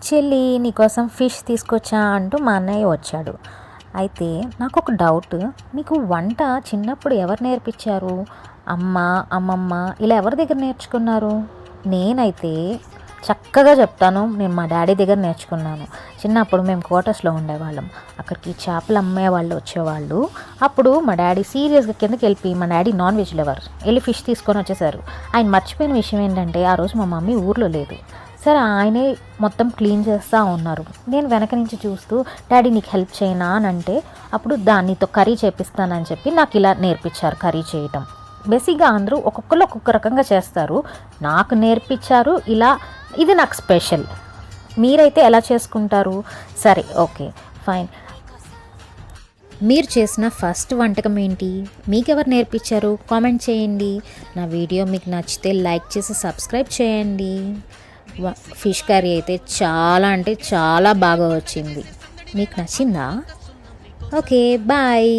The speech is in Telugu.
చెల్లి నీకోసం ఫిష్ తీసుకొచ్చా అంటూ మా అన్నయ్య వచ్చాడు. అయితే నాకు ఒక డౌట్, నీకు వంట చిన్నప్పుడు ఎవరు నేర్పించారు? అమ్మ, అమ్మమ్మ ఇలా ఎవరి దగ్గర నేర్చుకున్నారు? నేనైతే చక్కగా చెప్తాను, నేను మా డాడీ దగ్గర నేర్చుకున్నాను. చిన్నప్పుడు మేము క్వార్టర్స్లో ఉండేవాళ్ళం, అక్కడికి చేపలు అమ్మే వాళ్ళు వచ్చేవాళ్ళు. అప్పుడు మా డాడీ సీరియస్గా కిందకి వెళ్ళి, మా డాడీ నాన్ వెజ్ లవర్, వెళ్ళి ఫిష్ తీసుకొని వచ్చేసారు. ఆయన మర్చిపోయిన విషయం ఏంటంటే ఆ రోజు మా మమ్మీ ఊర్లో లేదు. సరే ఆయనే మొత్తం క్లీన్ చేస్తూ ఉన్నారు. నేను వెనక నుంచి చూస్తూ, డాడీ నీకు హెల్ప్ చేయనా అని అంటే, అప్పుడు దానితో కర్రీ చేపిస్తానని చెప్పి నాకు ఇలా నేర్పించారు కర్రీ చేయటం. బేసిక్గా అందరూ ఒక్కొక్కరు ఒక్కొక్క రకంగా చేస్తారు, నాకు నేర్పించారు ఇలా. ఇది నాకు స్పెషల్. మీరైతే ఎలా చేసుకుంటారు? సరే, ఓకే, ఫైన్. మీరు చేసిన ఫస్ట్ వంటకం ఏంటి? మీకెవరు నేర్పించారు? కామెంట్ చేయండి. నా వీడియో మీకు నచ్చితే లైక్ చేసి సబ్స్క్రైబ్ చేయండి. ఫిష్ కర్రీ అయితే చాలా అంటే చాలా బాగా వచ్చింది. మీకు నచ్చిందా? Okay, bye.